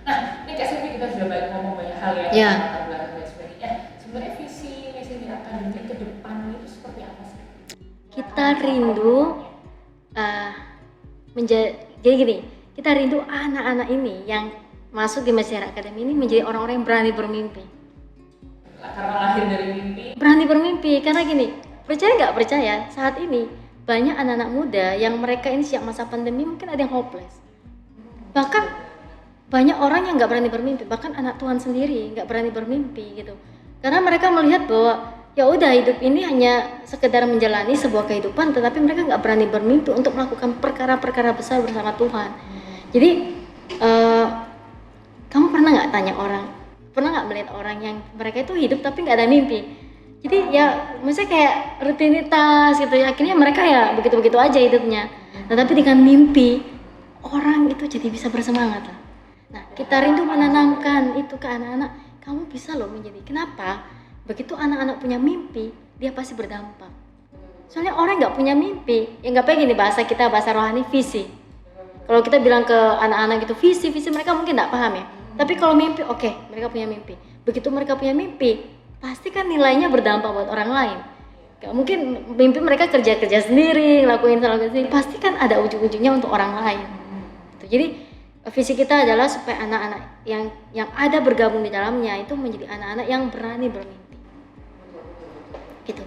Nah, ini Kak Silvi kita sudah banyak ngomong banyak hal ya, Ya, latar belakang dan sebagainya. Sebenarnya visi Messenger Academy ke depan itu seperti apa sih? kita rindu jadi gini, kita rindu anak-anak ini yang masuk di Messenger Academy ini menjadi orang-orang yang berani bermimpi. Karena lahir dari mimpi. Berani bermimpi, karena gini, percaya nggak percaya, saat ini banyak anak-anak muda yang mereka ini sejak masa pandemi mungkin ada yang hopeless. Bahkan banyak orang yang nggak berani bermimpi, bahkan anak Tuhan sendiri nggak berani bermimpi gitu. Karena mereka melihat bahwa ya udah hidup ini hanya sekedar menjalani sebuah kehidupan, tetapi mereka nggak berani bermimpi untuk melakukan perkara-perkara besar bersama Tuhan. Jadi kamu pernah nggak tanya orang, pernah nggak melihat orang yang mereka itu hidup tapi nggak ada mimpi? Jadi ya maksudnya kayak rutinitas gitu ya, akhirnya mereka ya begitu-begitu aja hidupnya. Tetapi dengan mimpi orang itu jadi bisa bersemangat lah. Nah, kita rindu menanamkan itu ke anak-anak. Kamu bisa loh menjadi. Kenapa? Begitu anak-anak punya mimpi, dia pasti berdampak. Soalnya orang nggak punya mimpi, ya nggak pengen nih bahasa kita, bahasa rohani, visi. Kalau kita bilang ke anak-anak gitu, visi mereka mungkin nggak paham ya. Tapi kalau mimpi, oke, mereka punya mimpi. Begitu mereka punya mimpi, pasti kan nilainya berdampak buat orang lain. Gak mungkin mimpi mereka kerja sendiri, ngelakuin sendiri, pasti kan ada ujung-ujungnya untuk orang lain. Jadi visi kita adalah supaya anak-anak yang ada bergabung di dalamnya itu menjadi anak-anak yang berani bermimpi. Gitu.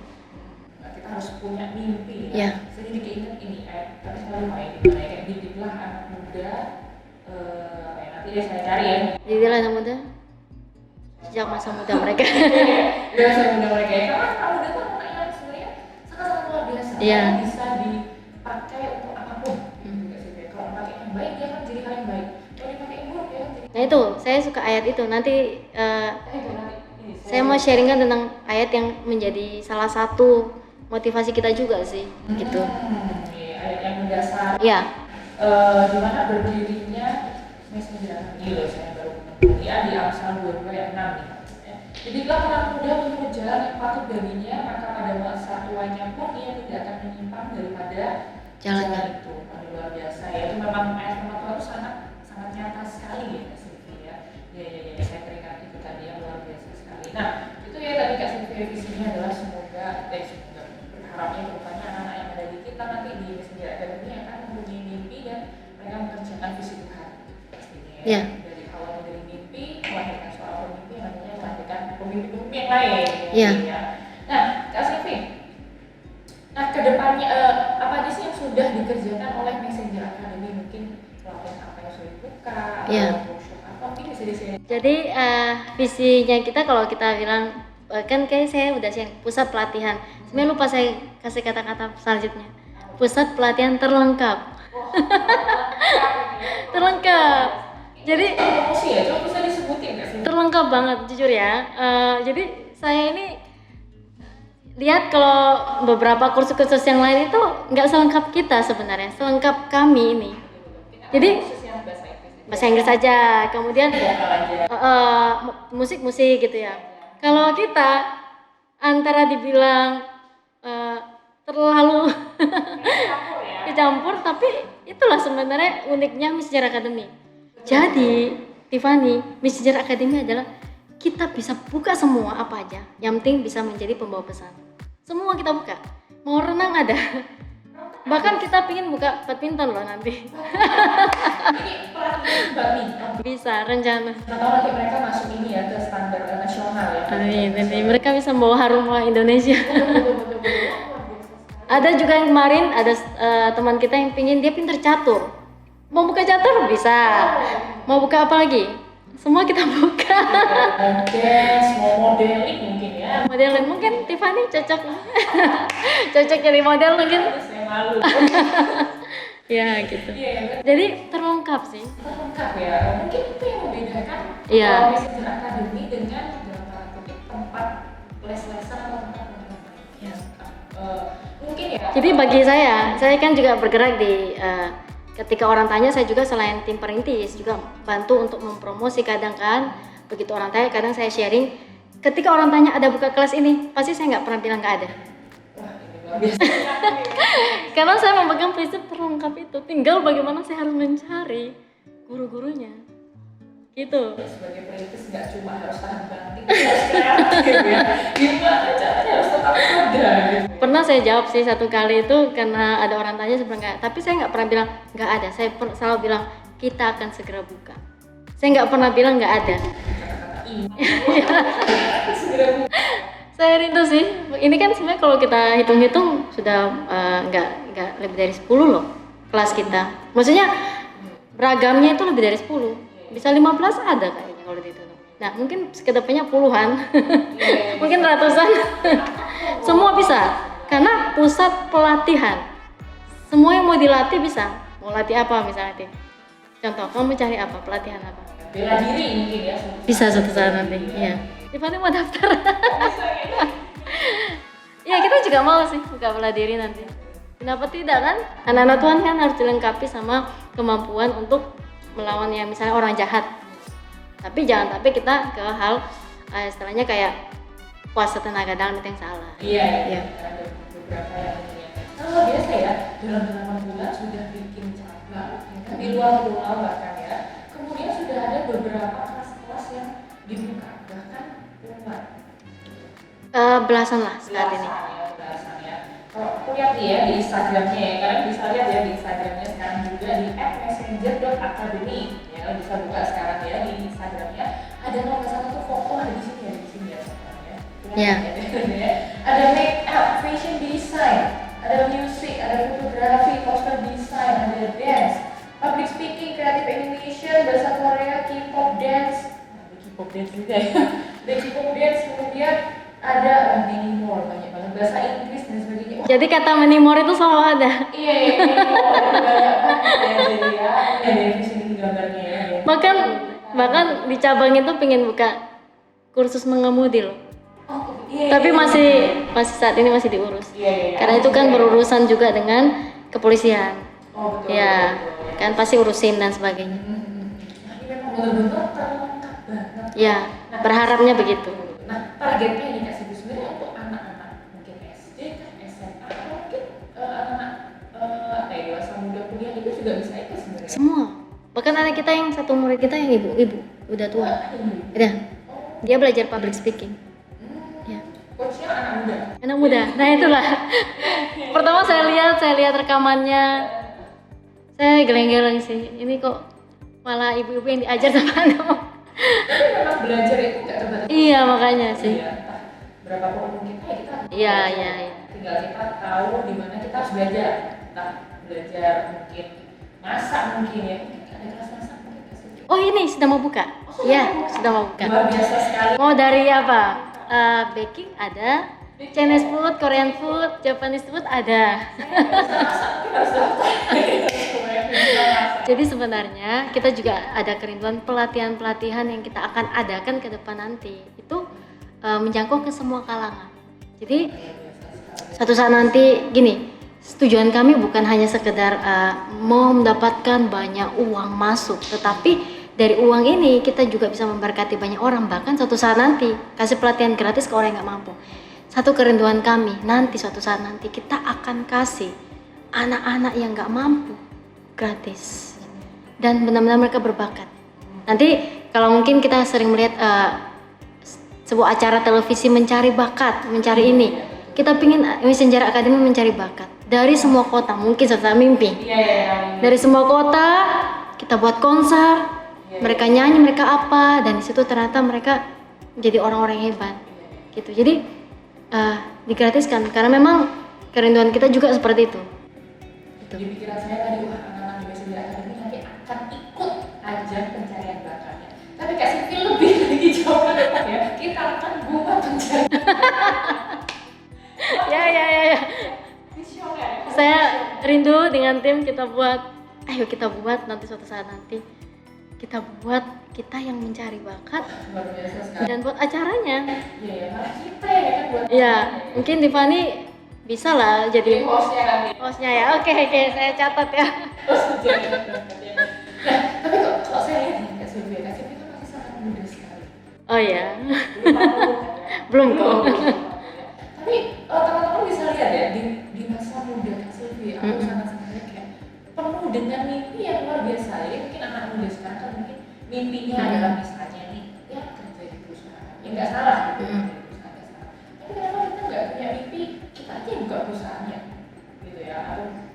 Kita harus punya mimpi Ya. Saya jadi keinget ini tapi saya lupa ini kayak didiklah anak muda nanti deh saya cari ya. Didilah anak muda sejak masa muda mereka. Ya saya muda mereka ya, karena anak muda tuh anak yang sebenarnya sangat-sangat luar biasa. Iya. Bisa dipakai untuk apapun. Kalau pakai yang baik dia kan jadi hal yang baik. Kalau dipakai yang buruk dia kan jadi. Nah itu, saya suka ayat itu. Nanti saya mau sharingkan tentang ayat yang menjadi salah satu motivasi kita juga sih, gitu. Ayat yang mendasar. Iya. Di mana berdirinya Messenger Academy loh, saya baru menemukan ya di Amsal 22 ayat 6 nih. Jadilah anak muda menurut jalan yang patut baginya, maka pada masa tuanya pun ia tidak akan menyimpang daripada jalan itu. Luar biasa ya, itu memang ayat firman Tuhan itu sangat nyata sekali ya Kak Silvi ya. Ya, saya teringat itu tadi yang luar biasa sekali. Nah, itu ya tadi Kak Silvi visinya adalah semoga berharapnya kedepannya anak-anak yang ada di kita nanti di Messenger Academy akan mempunyai mimpi dan mereka mengerjakan visi Tuhan pastinya ya. Yeah. Dari awal dari mimpi, melahirkan seorang pemimpi, nantinya melahirkan pemimpi-pemimpi yang lain. Yeah. Ya. Nah, Kak Silvi, nah kedepannya apa aja sih yang sudah dikerjakan oleh Messenger Academy? Mungkin pelatihan apa yang sudah dibuka, workshop apa mungkin bisa di-share. Jadi visinya kita kalau kita bilang kan kayak saya udah share pusat pelatihan. Sebenarnya lupa saya kasih kata-kata selanjutnya. Pusat pelatihan terlengkap. Terlengkap. Jadi promosi ya, coba bisa disebutin nggak sih? Terlengkap banget jujur ya. Jadi saya ini lihat kalau beberapa kursus-kursus yang lain itu nggak selengkap kita sebenarnya, selengkap kami ini. Jadi bahasa Inggris saja, kemudian musik gitu ya. Kalau kita antara dibilang terlalu kecampur, tapi itulah sebenarnya uniknya Messenger Academy. Jadi Tiffany, Messenger Academy adalah kita bisa buka semua apa aja, yang penting bisa menjadi pembawa pesan. Semua kita buka, mau renang ada, bahkan kita pingin buka badminton loh nanti. Ini pelatihan badminton. Bisa rencana. Atau nanti mereka masuk ini ya ke standar nasional ya. Amin, mereka bisa membawa harum Indonesia. Ada juga yang kemarin ada teman kita yang pingin, dia pintar catur. Mau buka catur bisa. Mau buka apa lagi? Semua kita buka. Mau modeling mungkin ya. Modeling mungkin Tiffany cocok. Cocok jadi model mungkin. Saya malu. Ya gitu. Iya. Jadi terlengkap sih. Terlengkap ya. Mungkin itu yang membedakan Messenger Academy dengan dalam tanda kutip tempat les-lesan atau tempat ya. Mungkin ya. Jadi bagi saya kan juga bergerak di ketika orang tanya, saya juga selain tim perintis juga bantu untuk mempromosi. Kadang kan begitu orang tanya, kadang saya sharing. Ketika orang tanya ada buka kelas ini, pasti saya nggak pernah bilang nggak ada. Wah, ini luar biasa. Karena saya memegang prinsip terlengkap itu. Tinggal bagaimana saya harus mencari guru-gurunya. gitu. Sebagai perintis nggak cuma harus tahan banting, harus kreatif gitu ya. Gimana caranya harus tetap ada gitu. Pernah saya jawab sih satu kali itu karena ada orang tanya sebenarnya, tapi saya nggak pernah bilang nggak ada. Saya selalu bilang kita akan segera buka. Saya nggak pernah bilang nggak ada. Segera buka. Saya rindu sih. Ini kan sebenarnya kalau kita hitung-hitung sudah nggak lebih dari 10 loh kelas kita. Maksudnya beragamnya itu lebih dari 10. Bisa 15 ada kayaknya kalau dihitung. Nah, mungkin kedepannya puluhan. Mungkin ratusan. Semua bisa. Karena pusat pelatihan. Semua yang mau dilatih bisa. Mau latih apa misalnya nanti? Contoh, kamu cari apa? Pelatihan apa? Bela diri mungkin ya. Bisa suatu saat nanti. Iya. Tiffany mau daftar. Ya kita juga mau sih buka bela diri nanti. Kenapa tidak kan? Anak-anak Tuhan kan harus dilengkapi sama kemampuan untuk melawan yang misalnya orang jahat. Tapi jangan sampai kita ke hal istilahnya kayak puasa tenaga dalam itu yang salah. Iya. Iya. Ada beberapa yang ini ya. Kalau biasa ya dalam 8 bulan sudah bikin cabang ya kan, di luar pulau bahkan ya. Kemudian sudah ada beberapa kelas-kelas yang dibuka bahkan puluhan. Belasan lah saat ini. Belasan ya. Kalau aku lihat ya di Instagramnya ya, kalian bisa lihat ya di Instagramnya sekarang juga di @messenger.academy ya, bisa buka sekarang ya di Instagramnya. Ada kalau nggak salah tuh foto ada di sini ya, di sini ya sekarang ya. Iya. Ada make up, fashion design, ada music, ada fotografi, poster design, ada dance, public speaking, creative animation, bahasa Korea, K-pop dance, ada K-pop dance juga ya. Ada K-pop dance, kemudian ada many more, banyak banget bahasa Inggris dan sebagainya. Wah, Jadi kata menimor itu selalu ada. iya, many more, banyak banget ya jadi ya. Ada di sini gambarnya ya. Bahkan di cabang itu pengen buka kursus mengemudi loh. Oh, iya. Tapi masih saat ini masih diurus. Iya. Karena itu kan berurusan juga dengan kepolisian. Oh, betul. Ya, betul. kan pasti urusin dan sebagainya. Nah, ini memang benar-benar terlengkap banget. Ya, berharapnya begitu. Nah, targetnya ini Kak Siti sebenarnya untuk anak-anak mungkin SD, SMA, atau mungkin anak-anak dewasa muda kuliah itu juga bisa ikut sebenarnya. Semua. Bahkan anak kita yang satu murid kita yang ibu udah tua. Udah. Dia belajar public speaking. Ya. Coachnya anak muda. Anak muda. Nah, itulah. Pertama saya lihat rekamannya. Saya geleng-geleng sih. Ini kok malah ibu-ibu yang diajar sama anak. Tapi memang belajar itu nggak terbatas. Iya, makanya sih. Iya, entah berapa umur kita ya kita. Iya. Tinggal kita tahu di mana kita harus belajar. Entah belajar mungkin masak mungkin ya. Mungkin ada kelas masak mungkin Kak Siti. Oh, ini sudah mau buka. Iya, sudah mau buka. Luar biasa sekali. Mau dari apa? Baking ada, Chinese food, Korean food, Japanese food ada. Jadi sebenarnya kita juga ada kerinduan pelatihan-pelatihan yang kita akan adakan ke depan nanti. Itu menjangkau ke semua kalangan. Jadi suatu saat nanti gini, tujuan kami bukan hanya sekedar mau mendapatkan banyak uang masuk, tetapi dari uang ini kita juga bisa memberkati banyak orang. Bahkan suatu saat nanti kasih pelatihan gratis ke orang yang nggak mampu. Satu kerinduan kami nanti suatu saat nanti kita akan kasih anak-anak yang nggak mampu gratis dan benar-benar mereka berbakat. Nanti kalau mungkin kita sering melihat sebuah acara televisi mencari bakat, mencari ini, kita pingin Messenger Academy mencari bakat dari semua kota, mungkin suatu saat mimpi. Dari semua kota kita buat konser, mereka nyanyi, mereka apa, dan di situ ternyata mereka jadi orang-orang hebat gitu. Jadi digratiskan karena memang kerinduan kita juga seperti itu. Di pikiran saya tadi, wah anak-anak di Messenger Academy nanti akan ikut ajang pencarian bakatnya. Tapi Kak Siti lebih lagi jauh ke depan ya, kita akan buat pencarian. Ya. Visioner. Saya rindu dengan tim kita buat, ayo kita buat nanti suatu saat nanti kita buat kita yang mencari bakat Luar biasa sekali. dan buat acaranya. Iya, malah kita ya kan buat. Ya, mungkin Tiffany bisa lah jadi hostnya nanti. hostnya ya. Oke, saya catat ya. Nah, tapi kalau saya lihat nih Kak Sylvia itu masih sangat muda sekali. Oh ya, Belum 40 kan ya? belum kok. Tapi teman-teman bisa lihat ya di masa muda Kak Sylvia, aku sangat-sangat kayak penuh dengan mimpi yang luar biasa. Jadi mungkin anak muda sekarang kan mungkin mimpinya adalah misalnya nih ya kerja di perusahaan, ya nggak salah gitu, kerja di perusahaan nggak salah. Tapi kenapa kita nggak punya mimpi, kita aja yang buka perusahaannya, gitu ya?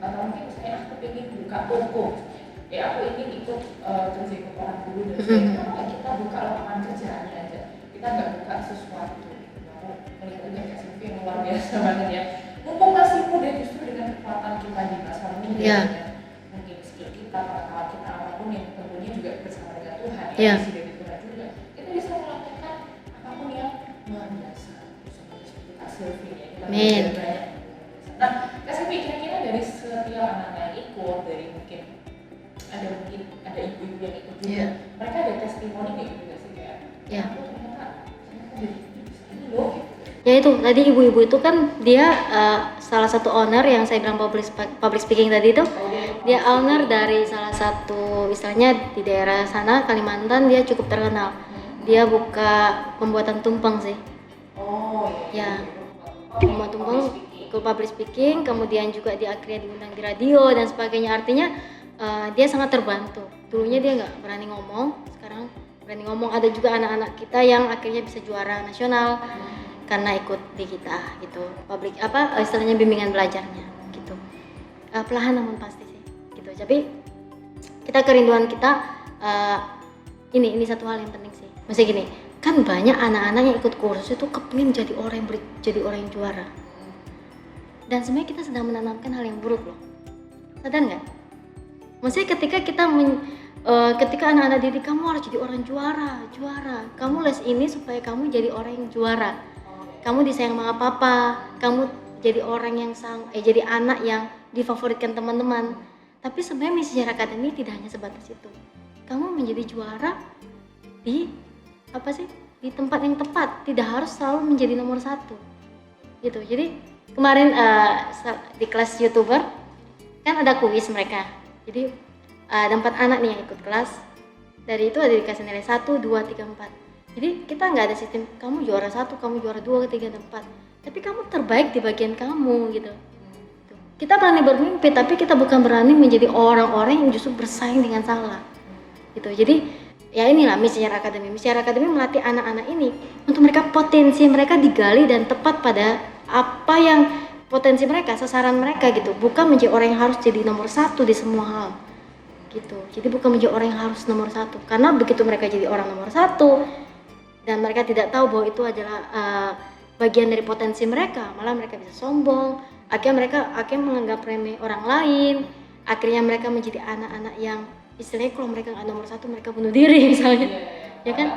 Atau mungkin misalnya aku pengen buka toko, ya aku ingin ikut kerja ikut orang dulu dan sebagainya. Kenapa nggak kita buka lapangan kerjaannya aja? Kita nggak buka sesuatu. Aku melihat ini kayak CV yang luar biasa banget ya. Mumpung masih muda, justru dengan kekuatan kita di masa muda, Yeah. mungkin skill kita, pengetahuan kita, apapun yang tentunya juga bersama dengan Tuhan, Yeah. isi dari Tuhan juga, kita bisa melakukan apapun yang luar biasa. Seperti kita surfing ya, kita Amin. belajar banyak. Nah, Kak Silvi, kira-kira dari setiap anak yang ikut, dari mungkin ada ibu-ibu yang ikut juga, Yeah. mereka ada testimoni gitu juga sih kayak, Yeah. aku ternyata dari ini loh gitu. Ya itu tadi ibu-ibu itu kan dia salah satu owner yang saya bilang public speaking tadi itu, dia owner dari salah satu istilahnya di daerah sana Kalimantan, dia cukup terkenal. Dia buka pembuatan tumpeng sih. Oh Ya, iya. pembuat tumpeng, ikut public speaking, kemudian juga dia akhirnya diundang di radio dan sebagainya. Artinya dia sangat terbantu. Dulunya dia nggak berani ngomong, sekarang berani ngomong. Ada juga anak-anak kita yang akhirnya bisa juara nasional karena ikut di kita gitu, istilahnya bimbingan belajarnya gitu. Perlahan namun pasti sih gitu. Jadi kita kerinduan kita ini satu hal yang penting sih. Maksudnya gini, kan banyak anak-anak yang ikut kursus itu kepingin jadi orang yang juara. Dan sebenarnya kita sedang menanamkan hal yang buruk loh. Sadar nggak? Maksudnya ketika anak-anak didik, kamu harus jadi orang juara. Kamu les ini supaya kamu jadi orang yang juara. Kamu disayang sama papa, kamu jadi orang yang jadi anak yang difavoritkan teman-teman. Tapi sebenarnya misi sejarah akademi tidak hanya sebatas itu. Kamu menjadi juara di tempat yang tepat, tidak harus selalu menjadi nomor 1 gitu. Jadi kemarin di kelas YouTuber kan ada kuis mereka. Jadi ada 4 anak nih yang ikut kelas. Dari itu ada dikasih nilai 1, 2, 3, 4. Jadi kita nggak ada sistem kamu juara 1, kamu juara 2, 3, dan 4. Tapi kamu terbaik di bagian kamu gitu. Kita berani bermimpi, tapi kita bukan berani menjadi orang-orang yang justru bersaing dengan salah. Gitu. Jadi ya inilah misi sejarah akademi. Misi sejarah akademi melatih anak-anak ini untuk mereka potensi mereka digali dan tepat pada apa yang potensi mereka, sasaran mereka gitu. Bukan menjadi orang yang harus jadi nomor 1 di semua hal. Gitu. Jadi bukan menjadi orang yang harus nomor 1. Karena begitu mereka jadi orang nomor 1 dan mereka tidak tahu bahwa itu adalah bagian dari potensi mereka, malah mereka bisa sombong. Akhirnya mereka menganggap remeh orang lain. Akhirnya mereka menjadi anak-anak yang istilahnya kalau mereka nggak nomor 1 mereka bunuh diri misalnya, ya kan?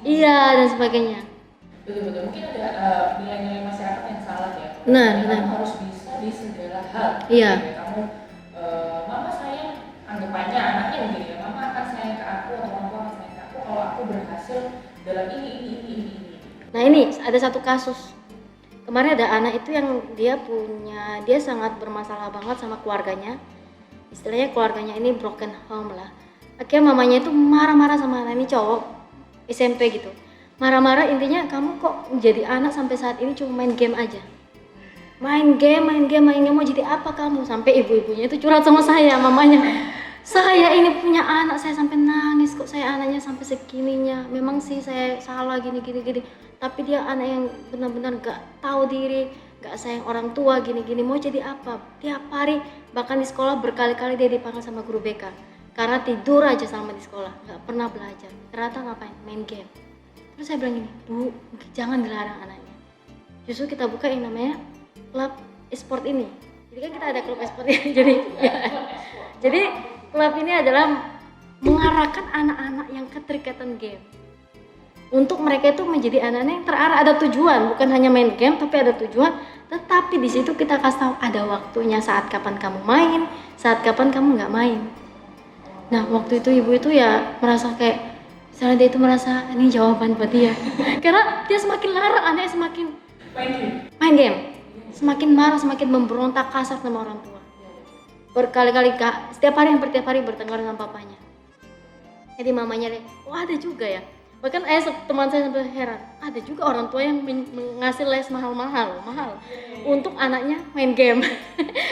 Iya dan sebagainya. Betul. Mungkin ada nilai-nilai masyarakat yang salah ya. Benar. Kamu harus bisa di segala hal. Iya. Kamu, mama sayang, anggapannya anaknya begini ya. Mama akan sayang ke aku atau orang tua akan sayang ke aku kalau aku berhasil dalam ini. Nah ini ada satu kasus. Kemarin ada anak itu yang dia sangat bermasalah banget sama keluarganya. Istilahnya keluarganya ini broken home lah. Akhirnya mamanya itu marah-marah sama anak ini, cowok SMP gitu. Marah-marah intinya, kamu kok jadi anak sampai saat ini cuma main game aja. Main game, mau jadi apa kamu? Sampai ibu-ibunya itu curhat sama saya, mamanya. Saya ini punya anak, saya sampai nangis kok, saya anaknya sampai segininya. Memang sih saya salah gini. Tapi dia anak yang benar-benar gak tahu diri, gak sayang orang tua gini. Mau jadi apa? Tiap hari, bahkan di sekolah berkali-kali dia dipanggil sama guru BK. Karena tidur aja sama di sekolah, gak pernah belajar. Ternyata ngapain? Main game. Terus saya bilang gini, Bu, jangan dilarang anaknya. Justru kita buka yang namanya klub e-sport ini. Jadi kan kita ada klub e-sport ini. Jadi klub ini adalah mengarahkan anak-anak yang keterikatan game. Untuk mereka itu menjadi anak-anak yang terarah, ada tujuan, bukan hanya main game tapi ada tujuan. Tetapi di situ kita kasih tahu ada waktunya, saat kapan kamu main, saat kapan kamu nggak main. Nah waktu itu ibu itu ya merasa kayak, misalnya dia itu merasa ini jawaban buat dia. Karena dia semakin larang anaknya semakin main game, semakin marah, semakin memberontak kasar sama orang tua. Berkali-kali setiap hari bertengkar dengan papanya. Jadi mamanya lihat, ada juga ya. Bahkan teman saya sampai heran, ada juga orang tua yang ngasih les mahal untuk anaknya main game.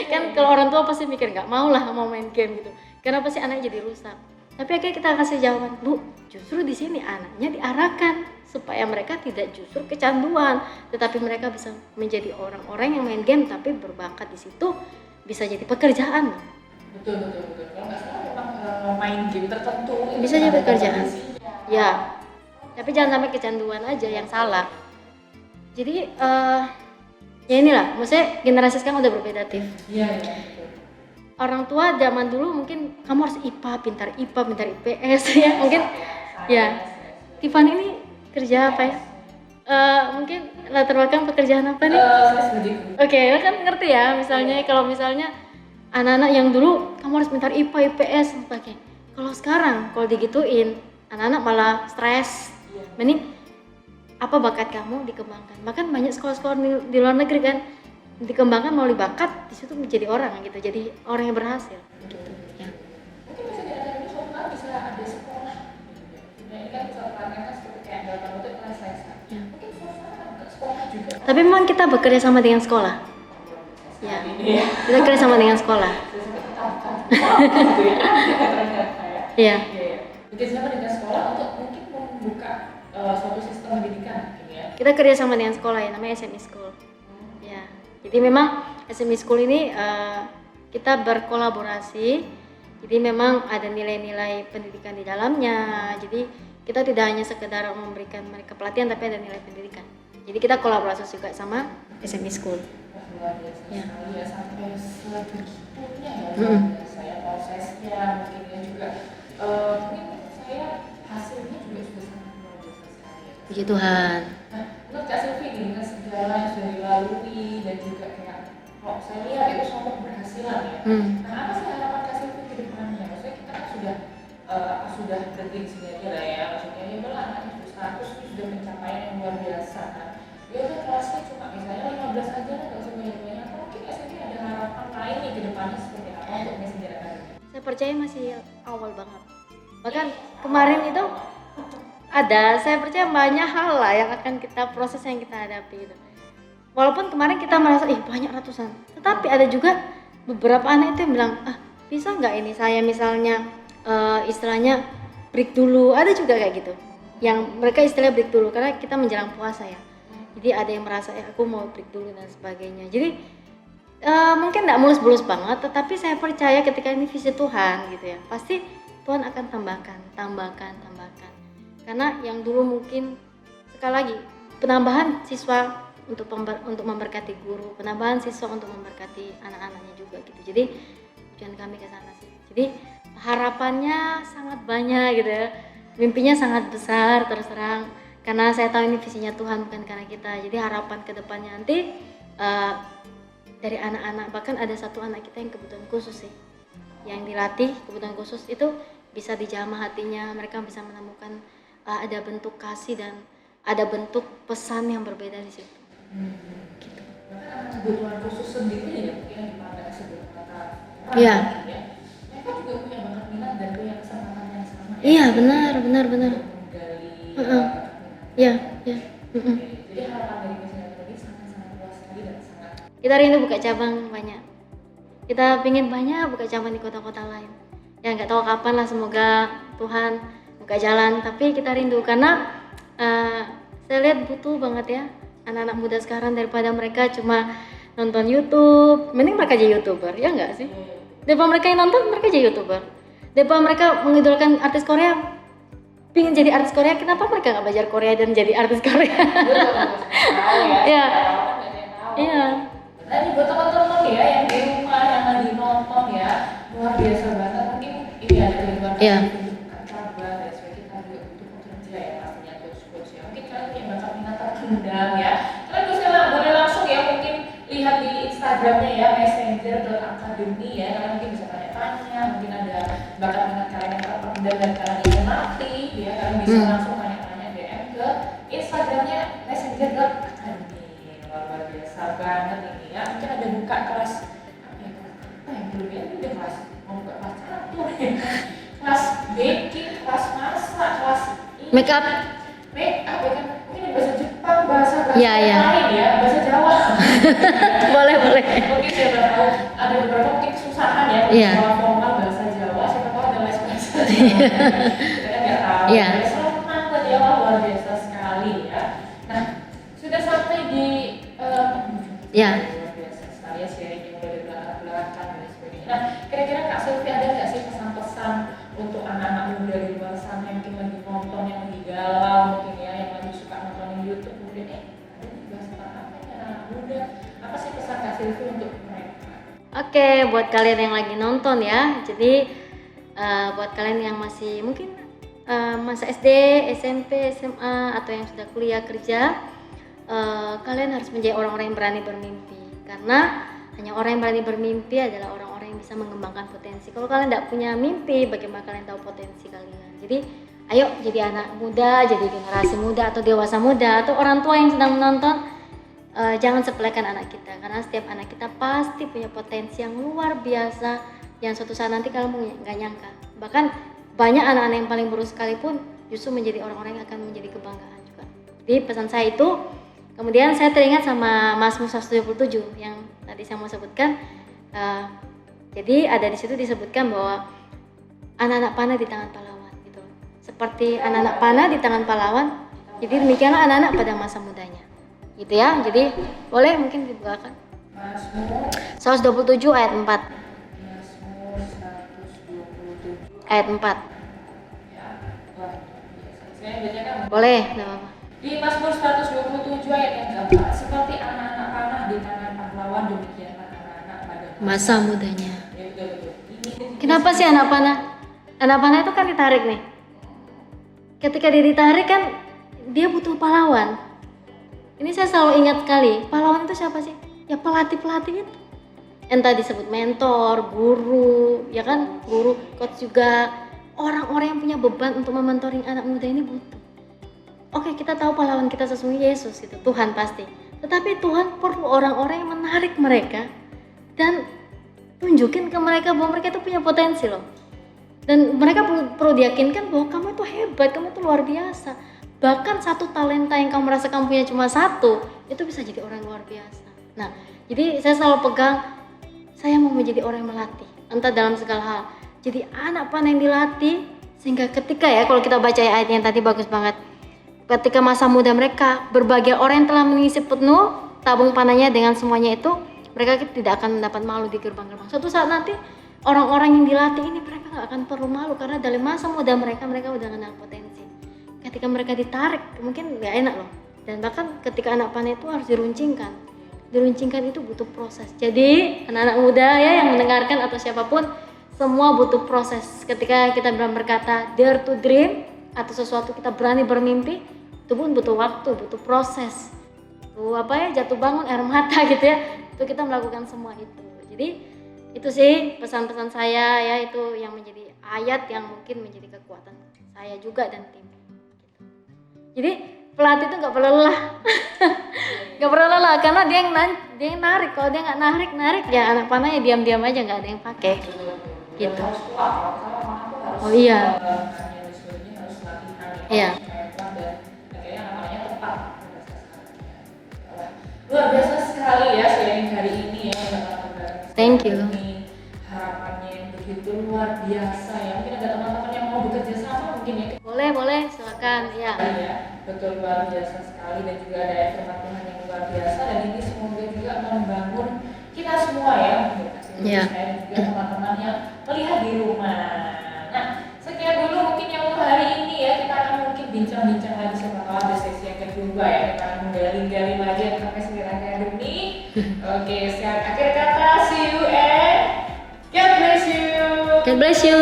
Kan kalau orang tua pasti mikir nggak mau main game gitu, karena pasti anaknya jadi rusak. Tapi akhirnya kita kasih jawaban, Bu, justru di sini anaknya diarahkan supaya mereka tidak justru kecanduan, tetapi mereka bisa menjadi orang-orang yang main game tapi berbakat di situ, bisa jadi pekerjaan. Betul. Kalau nggak salah memang main game tertentu Bisa jadi pekerjaan. Ya, tapi jangan sampai kecanduan aja yang salah. Jadi ya inilah, maksudnya generasi sekarang udah berbeda, Tif. Iya, betul. Orang tua zaman dulu mungkin kamu harus pintar IPS ya, mungkin ya. Tiffany ini kerja apa ya? Mungkin latar belakang pekerjaan apa nih? Saya sebagai guru. Oke, kan ngerti ya, misalnya kalau misalnya anak-anak yang dulu kamu harus pintar IPA, IPS, oke. Kalau sekarang kalau digituin, anak-anak malah stres. Mending apa bakat kamu dikembangkan. Bahkan banyak sekolah-sekolah di luar negeri kan dikembangkan melalui bakat, di situ menjadi orang gitu, jadi orang yang berhasil. Gitu. Ya. Mungkin bisa diadakan suatu kali bisa ada sekolah. Nah, ini kan suatu kan seperti kayak dalam bentuk kelas saya. Ya. Mungkin suatu sekolah juga. Tapi memang kita bekerja sama dengan sekolah. Ya. Kita bekerja sama dengan sekolah. Iya. Bekerja sama dengan sekolah untuk mungkin membuka suatu sistem pendidikan, ya. Kita kerja sama dengan sekolah ya, namanya SME School. Ya. Jadi memang SME School ini kita berkolaborasi. Jadi memang ada nilai-nilai pendidikan di dalamnya. Jadi kita tidak hanya sekedar memberikan mereka pelatihan, tapi ada nilai pendidikan. Jadi kita kolaborasi juga sama SME School. Luar biasa Ya. sekali ya, sampai sebegitunya ya, saya prosesnya mungkin ya juga mungkin saya hasilnya juga sudah sangat luar biasa sekali ya. Puji Tuhan. Nah, menurut Kak Silvi dengan segala yang sudah dilalui dan juga kayak kalau saya lihat itu suatu keberhasilan ya. Nah, apa sih harapan Kak Silvi ke depannya? Maksudnya kita kan sudah berhenti di sini aja lah ya, maksudnya ya udah anaknya sudah status sudah pencapaian yang luar biasa kan. Ya udah kelasnya cuma misalnya 15 aja lah, nggak usah banyak-banyak. Atau mungkin SMP ada harapan lain nih ke depannya seperti apa untuk Messenger Academy? Saya percaya masih awal banget. Bahkan kemarin itu saya percaya banyak hal lah yang akan proses yang kita hadapi gitu. Walaupun kemarin kita merasa banyak ratusan, tetapi ada juga beberapa anak itu yang bilang, bisa nggak ini saya misalnya istilahnya break dulu. Ada juga kayak gitu, yang mereka istilahnya break dulu karena kita menjelang puasa ya. Jadi ada yang merasa aku mau break dulu dan sebagainya. Jadi mungkin nggak mulus-mulus banget, tetapi saya percaya ketika ini visi Tuhan gitu ya, pasti Tuhan akan tambahkan. Karena yang dulu mungkin sekali lagi penambahan siswa untuk memberkati guru, penambahan siswa untuk memberkati anak-anaknya juga gitu. Jadi tujuan kami ke sana sih. Jadi harapannya sangat banyak gitu ya. Mimpinya sangat besar terus terang. Karena saya tahu ini visinya Tuhan bukan karena kita. Jadi harapan ke depannya nanti dari anak-anak, bahkan ada satu anak kita yang kebutuhan khusus sih, yang dilatih kebutuhan khusus itu bisa dijamah hatinya, mereka bisa menemukan ada bentuk kasih dan ada bentuk pesan yang berbeda di situ. Gitu. Bahkan anak kebutuhan khusus sendiri ya, yang dipandang sebagai kata Iya. Mereka juga punya banget minat dan punya kesempatan yang sama. Iya, benar. Menggali. Iya. Jadi harapan dari Messenger Academy sangat-sangat luas sekali dan sangat. Kita rindu buka cabang banyak. Kita ingin banyak buka cabang di kota-kota lain. Ya nggak tahu kapan lah, semoga Tuhan buka jalan. Tapi kita rindu karena saya lihat butuh banget ya anak-anak muda sekarang, daripada mereka cuma nonton YouTube, mending mereka jadi YouTuber, ya nggak sih? Daripada mereka yang nonton, mereka jadi YouTuber. Daripada mereka mengidolakan artis Korea, pingin jadi artis Korea, kenapa mereka nggak belajar Korea dan jadi artis Korea? Iya. Iya. Nah ini buat teman-teman ya yang di rumah yang lagi nonton ya, luar biasa banget. Mungkin ini ada kehidupan bukan kabar ya, supaya kita juga butuh bekerja ya pastinya coach ya. Mungkin kalian punya bakat minat terpendam ya. Kalian bisa boleh langsung ya mungkin lihat di Instagramnya ya, messenger.academy ya. Kalian mungkin bisa tanya-tanya, mungkin ada bakat minat kalian yang terpendam dan kalian ingin melatih ya. Kalian bisa langsung tanya-tanya DM ke Instagramnya messenger.academy. Luar biasa banget ini ya. Mungkin ada buka kelas apa yang belum ya, ini kelas mau buka kelas catur ya, kelas baking, kelas masak, kelas Make up ya kan, mungkin ada bahasa Jepang, bahasa Iya. lain ya, bahasa Jawa. boleh. Mungkin siapa tahu ada beberapa mungkin kesusahan ya, Iya. sekolah formal bahasa Jawa, siapa tahu ada les bahasa Kita kan nggak tahu. Iya. Ya, selamat nonton ya, wah, luar biasa sekali ya. Nah, sudah sampai di Iya. luar biasa sekali ya, sharing yang udah di belakang dan sebagainya. Nah, kira-kira Kak Sylvie ada nggak sih pesan-pesan untuk anak-anak muda di luar sana yang mungkin lagi nonton, yang lagi galau mungkin ya, yang lagi suka nonton YouTube, kemudian ada nih bahas tentang apa ya anak muda, apa sih pesan Kak Sylvie untuk mereka? Oke, buat kalian yang lagi nonton ya, jadi buat kalian yang masih mungkin masa SD, SMP, SMA atau yang sudah kuliah kerja, kalian harus menjadi orang-orang yang berani bermimpi, karena hanya orang yang berani bermimpi adalah orang-orang yang bisa mengembangkan potensi. Kalau kalian tidak punya mimpi, bagaimana kalian tahu potensi kalian? Jadi ayo jadi anak muda, jadi generasi muda atau dewasa muda atau orang tua yang sedang menonton, jangan sepelekan anak kita, karena setiap anak kita pasti punya potensi yang luar biasa yang suatu saat nanti kalian nggak nyangka. Bahkan banyak anak-anak yang paling buruk sekalipun justru menjadi orang-orang yang akan menjadi kebanggaan juga. Jadi pesan saya itu, kemudian saya teringat sama Mazmur 177 yang tadi saya mau sebutkan. Jadi ada di situ disebutkan bahwa anak-anak panah di tangan pahlawan gitu. Seperti anak-anak panah di tangan pahlawan, jadi demikianlah anak-anak pada masa mudanya. Gitu ya. Jadi boleh mungkin dibukakan. Mazmur 127 ayat 4. Mazmur 127 Ayat 4. ya. Wah, biasa. Saya bacakan. Boleh, enggak apa-apa. Di Mazmur 127 ayat yang keempat, seperti anak-anak panah di tangan pahlawan, demikianlah anak-anak pada Masa mudanya. Ya, betul. Ini Kenapa sih anak panah? Anak panah itu kan ditarik nih. Ketika dia ditarik kan dia butuh pahlawan. Ini saya selalu ingat sekali, pahlawan itu siapa sih? Ya pelatih-pelatih itu. Entah disebut mentor, guru, ya kan? Guru, coach juga. Orang-orang yang punya beban untuk mementoring anak muda ini butuh. Oke, kita tahu pahlawan kita sesungguhnya Yesus itu, Tuhan pasti. Tetapi Tuhan perlu orang-orang yang menarik mereka dan tunjukin ke mereka bahwa mereka itu punya potensi loh. Dan mereka perlu diyakinkan bahwa kamu itu hebat, kamu itu luar biasa. Bahkan satu talenta yang kamu merasa kamu punya cuma satu, itu bisa jadi orang luar biasa. Nah, jadi saya selalu pegang, saya mau menjadi orang yang melatih, entah dalam segala hal. Jadi anak panah yang dilatih, sehingga ketika ya, kalau kita baca ayat yang tadi bagus banget. Ketika masa muda mereka, berbagai orang yang telah mengisi penuh tabung panahnya dengan semuanya itu, mereka tidak akan mendapat malu di gerbang-gerbang. Suatu saat nanti, orang-orang yang dilatih ini mereka gak akan perlu malu, karena dari masa muda mereka udah kenal potensi. Ketika mereka ditarik, mungkin gak enak loh. Dan bahkan ketika anak panah itu harus diruncingkan. Diruncingkan itu butuh proses. Jadi anak-anak muda ya yang mendengarkan atau siapapun, semua butuh proses. Ketika kita berkata dare to dream atau sesuatu kita berani bermimpi, itu pun butuh waktu, butuh proses. Tuh jatuh bangun air mata gitu ya. Itu kita melakukan semua itu. Jadi itu sih pesan-pesan saya ya, itu yang menjadi ayat yang mungkin menjadi kekuatan saya juga dan tim. Jadi pelatih itu nggak perlu lelah, nggak perlu lelah karena dia yang narik. Kalau dia nggak narik ya anak panahnya diam-diam aja, nggak ada yang pakai. Gitu. Oh iya. Iya. Luar biasa sekali ya sharing hari ini ya. Thank you. Harapannya yang begitu luar biasa ya. Mungkin ada teman-teman yang mau bekerja sama mungkin ya. Boleh silakan ya. Iya, betul, luar biasa sekali, dan juga ada firman Tuhan yang luar biasa, dan ini semoga juga membangun kita semua ya, Iya. saya dan juga teman-teman yang melihat di rumah. Nah, sekian dulu mungkin yang untuk hari ini ya, kita akan mungkin bincang-bincang lagi, siapa tahu ada sesi yang kedua ya, kita akan menggali-gali lagi tentang Messenger Academy. Oke, sekarang akhir kata, see you and God bless you. God bless you.